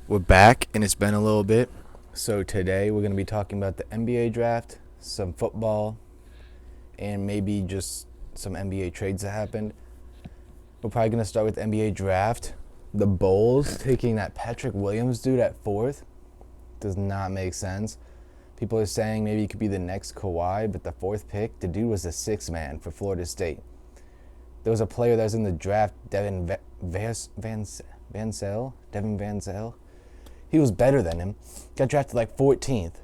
We're back, and it's been a little bit. So today we're going to be talking about the NBA draft, some football, and maybe just some NBA trades that happened. We're probably going to start with the NBA draft. The Bulls taking that Patrick Williams dude at fourth does not make sense. People are saying maybe he could be the next Kawhi, but the fourth pick, the dude was a sixth man for Florida State. There was a player that was in the draft, Devin Vansell. He was better than him. Got drafted like 14th.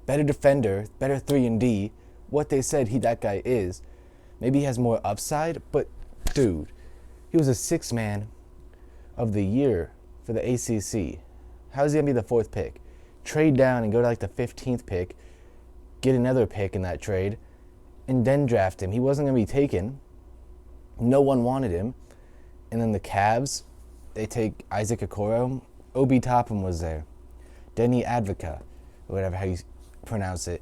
Better defender, better 3 and D. What they said that guy is. Maybe he has more upside, but dude, he was a sixth man of the year for the ACC. How is he going to be the fourth pick? Trade down and go to like the 15th pick, get another pick in that trade, and then draft him. He wasn't going to be taken. No one wanted him. And then the Cavs, they take Isaac Okoro. Obi Toppin was there. Denny Advoca, or whatever how you pronounce it.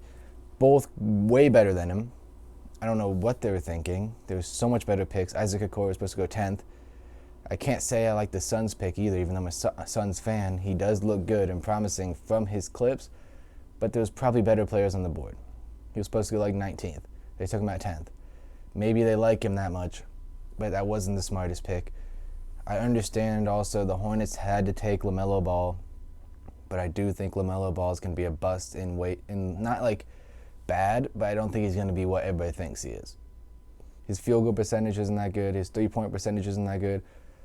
Both way better than him. I don't know what they were thinking. There was so much better picks. Isaac Okoro was supposed to go 10th. I can't say I like the Suns pick either, even though I'm a Suns fan. He does look good and promising from his clips, but there's probably better players on the board. He was supposed to go like 19th. They took him at 10th. Maybe they like him that much, but that wasn't the smartest pick. I understand also the Hornets had to take LaMelo Ball, but I do think LaMelo Ball is going to be a bust in weight, and not like bad, but I don't think he's going to be what everybody thinks he is. His field goal percentage isn't that good. His three-point percentage isn't that good.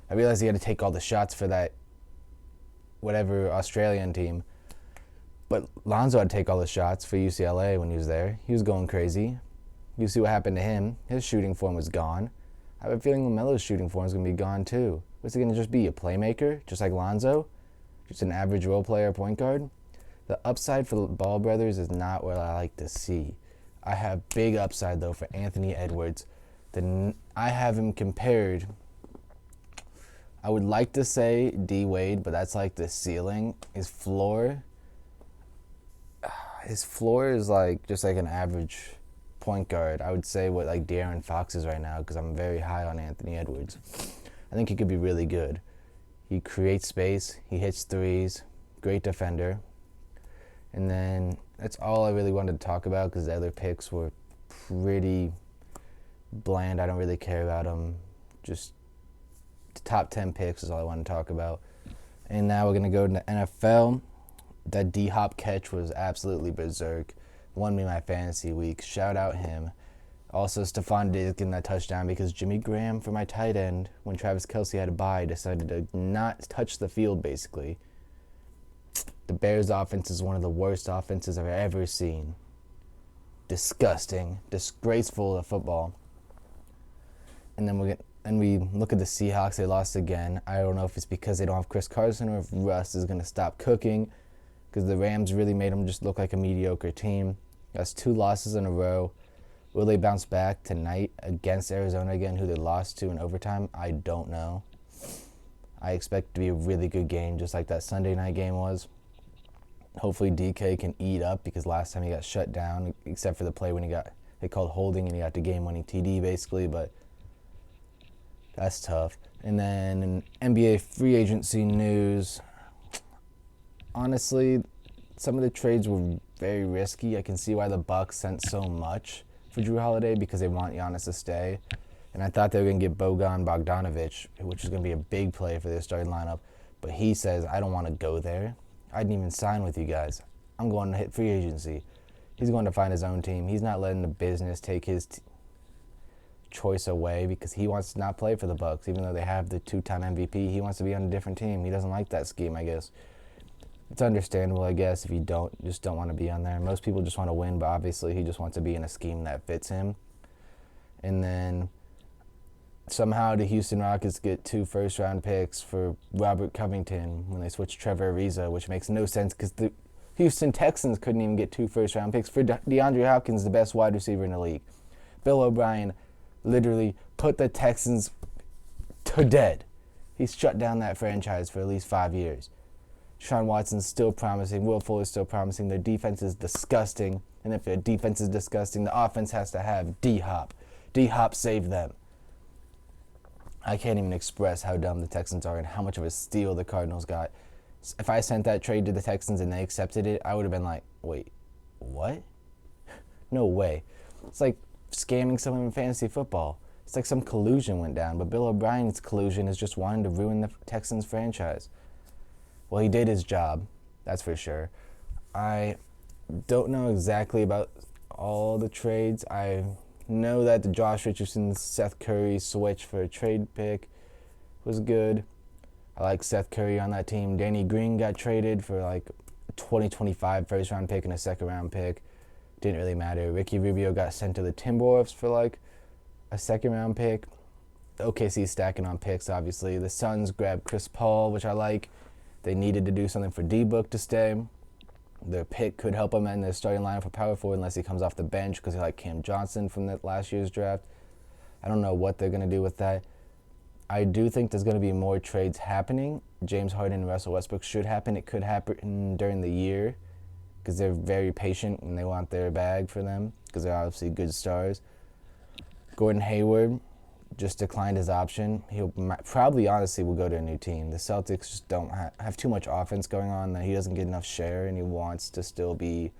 I realized he had to take all the shots for that whatever Australian team, but Lonzo had to take all the shots for UCLA when he was there. He was going crazy. You see what happened to him. His shooting form was gone. I have a feeling LaMelo's shooting form is going to be gone too. What's he going to just be, a playmaker, just like Lonzo? Just an average role player point guard? The upside for the Ball brothers is not what I like to see. I have big upside, though, for Anthony Edwards. I have him compared, I would like to say D-Wade, but that's like the ceiling. His floor is like just like an average point guard. I would say what like De'Aaron Fox is right now, because I'm very high on Anthony Edwards. I think he could be really good. He creates space. He hits threes. Great defender. And then that's all I really wanted to talk about, because the other picks were pretty bland. I don't really care about them. Just the top 10 picks is all I want to talk about. And now we're going to go to the NFL. That D-Hop catch was absolutely berserk. Won me my fantasy week. Shout out him. Also, Stephon Diggs getting that touchdown because Jimmy Graham, for my tight end, when Travis Kelce had a bye, decided to not touch the field, basically. The Bears' offense is one of the worst offenses I've ever seen. Disgusting. Disgraceful of football. And then we look at the Seahawks. They lost again. I don't know if it's because they don't have Chris Carson or if Russ is going to stop cooking, because the Rams really made them just look like a mediocre team. That's 2 losses in a row. Will they bounce back tonight against Arizona again, who they lost to in overtime? I don't know. I expect it to be a really good game, just like that Sunday night game was. Hopefully DK can eat up, because last time he got shut down, except for the play when they called holding and he got the game-winning TD basically, but that's tough. And then in NBA free agency news, honestly, some of the trades were very risky. I can see why the Bucks sent so much for Jrue Holiday, because they want Giannis to stay. And I thought they were going to get Bojan Bogdanovic, which is going to be a big play for their starting lineup. But he says, I don't want to go there. I didn't even sign with you guys. I'm going to hit free agency. He's going to find his own team. He's not letting the business take his choice away, because he wants to not play for the Bucks. Even though they have the 2-time MVP, he wants to be on a different team. He doesn't like that scheme, I guess. It's understandable, I guess, if you don't want to be on there. Most people just want to win, but obviously he just wants to be in a scheme that fits him. And then somehow the Houston Rockets get 2 first-round picks for Robert Covington when they switch Trevor Ariza, which makes no sense, because the Houston Texans couldn't even get 2 first-round picks for DeAndre Hopkins, the best wide receiver in the league. Bill O'Brien literally put the Texans to dead. He's shut down that franchise for at least 5 years. Sean Watson's still promising. Will Fuller's still promising. Their defense is disgusting. And if their defense is disgusting, the offense has to have D-Hop. D-Hop saved them. I can't even express how dumb the Texans are and how much of a steal the Cardinals got. If I sent that trade to the Texans and they accepted it, I would have been like, wait, what? No way. It's like scamming someone in fantasy football. It's like some collusion went down, but Bill O'Brien's collusion is just wanting to ruin the Texans franchise. Well, he did his job, that's for sure. I don't know exactly about all the trades. I know that the Josh Richardson, Seth Curry switch for a trade pick was good. I like Seth Curry on that team. Danny Green got traded for like a 2025 first round pick and a second round pick. Didn't really matter. Ricky Rubio got sent to the Timberwolves for like a second round pick. OKC stacking on picks, obviously. The Suns grabbed Chris Paul, which I like. They needed to do something for D-Book to stay. Their pick could help them in their starting lineup for power forward unless he comes off the bench because they like Cam Johnson from the last year's draft. I don't know what they're going to do with that. I do think there's going to be more trades happening. James Harden and Russell Westbrook should happen. It could happen during the year because they're very patient and they want their bag for them because they're obviously good stars. Gordon Hayward just declined his option. He'll probably, honestly, will go to a new team. The Celtics just don't have too much offense going on that he doesn't get enough share, and he wants to still be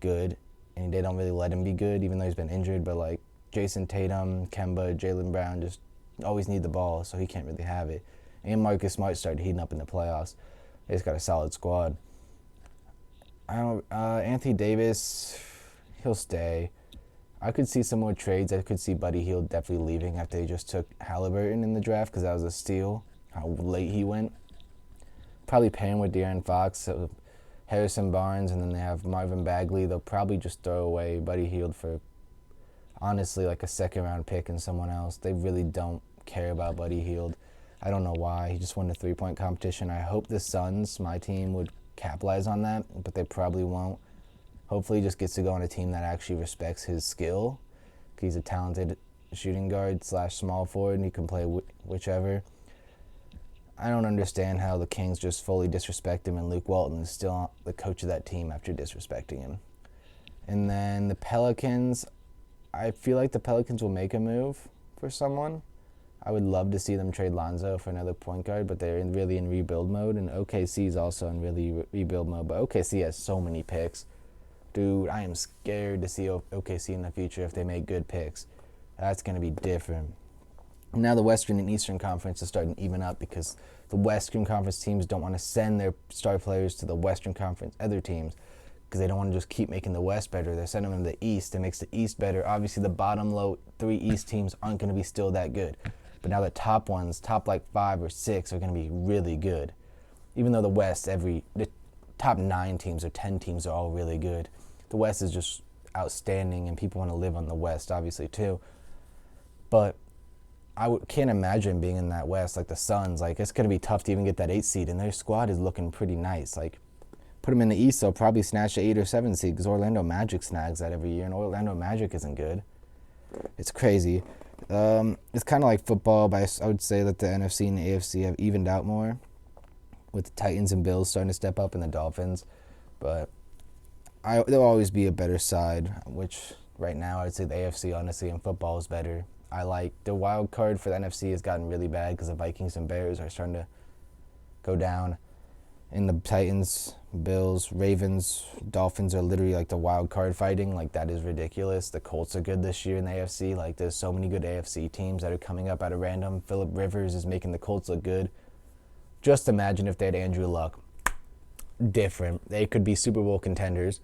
good, and they don't really let him be good, even though he's been injured. But like Jason Tatum, Kemba, Jaylen Brown just always need the ball, so he can't really have it. And Marcus Smart started heating up in the playoffs. They just got a solid squad. Anthony Davis, he'll stay. I could see some more trades. I could see Buddy Hield definitely leaving after they just took Halliburton in the draft because that was a steal, how late he went. Probably pairing with De'Aaron Fox, Harrison Barnes, and then they have Marvin Bagley. They'll probably just throw away Buddy Hield for, honestly, like a second-round pick and someone else. They really don't care about Buddy Hield. I don't know why. He just won the three-point competition. I hope the Suns, my team, would capitalize on that, but they probably won't. Hopefully he just gets to go on a team that actually respects his skill. He's a talented shooting guard / small forward, and he can play whichever. I don't understand how the Kings just fully disrespect him, and Luke Walton is still the coach of that team after disrespecting him. And then the Pelicans, I feel like the Pelicans will make a move for someone. I would love to see them trade Lonzo for another point guard, but they're really in rebuild mode, and OKC is also in really rebuild mode. But OKC has so many picks. Dude, I am scared to see OKC in the future if they make good picks. That's going to be different. Now the Western and Eastern Conference is starting to even up because the Western Conference teams don't want to send their star players to the Western Conference other teams because they don't want to just keep making the West better. They're sending them to the East. It makes the East better. Obviously, the bottom low 3 East teams aren't going to be still that good. But now the top ones, top like 5 or 6, are going to be really good. Even though the West, the top 9 teams or 10 teams are all really good. The West is just outstanding, and people want to live on the West, obviously, too. But can't imagine being in that West, like the Suns. Like, it's going to be tough to even get that 8 seed, and their squad is looking pretty nice. Like, put them in the East, they'll probably snatch the 8 or 7 seed because Orlando Magic snags that every year, and Orlando Magic isn't good. It's crazy. It's kind of like football, but I would say that the NFC and the AFC have evened out more with the Titans and Bills starting to step up and the Dolphins. But there'll always be a better side, which right now I'd say the AFC, honestly, in football is better. I like the wild card for the NFC has gotten really bad because the Vikings and Bears are starting to go down. And the Titans, Bills, Ravens, Dolphins are literally like the wild card fighting. Like, that is ridiculous. The Colts are good this year in the AFC. Like, there's so many good AFC teams that are coming up out of random. Phillip Rivers is making the Colts look good. Just imagine if they had Andrew Luck. Different. They could be Super Bowl contenders.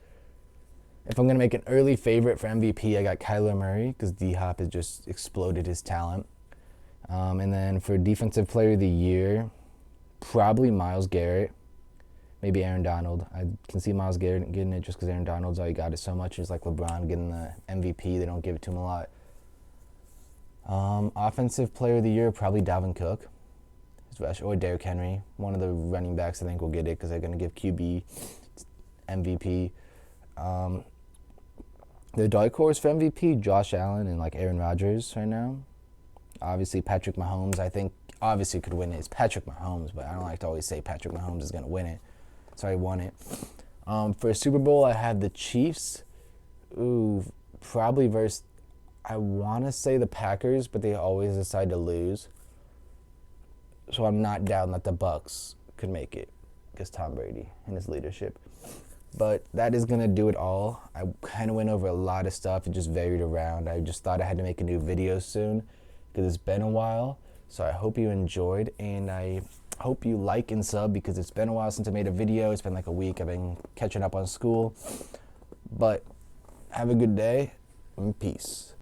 If I'm going to make an early favorite for MVP, I got Kyler Murray because D-Hop has just exploded his talent. And then for Defensive Player of the Year, probably Myles Garrett. Maybe Aaron Donald. I can see Myles Garrett getting it just because Aaron Donald's already got it so much. It's like LeBron getting the MVP. They don't give it to him a lot. Offensive Player of the Year, probably Dalvin Cook. Or Derrick Henry. One of the running backs I think will get it because they're going to give QB MVP. The dark horse for MVP, Josh Allen and like Aaron Rodgers right now. Obviously, Patrick Mahomes, I think, obviously could win it. It's Patrick Mahomes, but I don't like to always say Patrick Mahomes is going to win it. So I won it. For Super Bowl, I had the Chiefs. Probably versus, I want to say the Packers, but they always decide to lose. So I'm not down that the Bucks could make it. as Tom Brady in his leadership. But that is going to do it all. I kind of went over a lot of stuff. It just varied around. I just thought I had to make a new video soon because it's been a while. So I hope you enjoyed, and I hope you like and sub because it's been a while since I made a video. It's been like a week. I've been catching up on school. But have a good day and peace.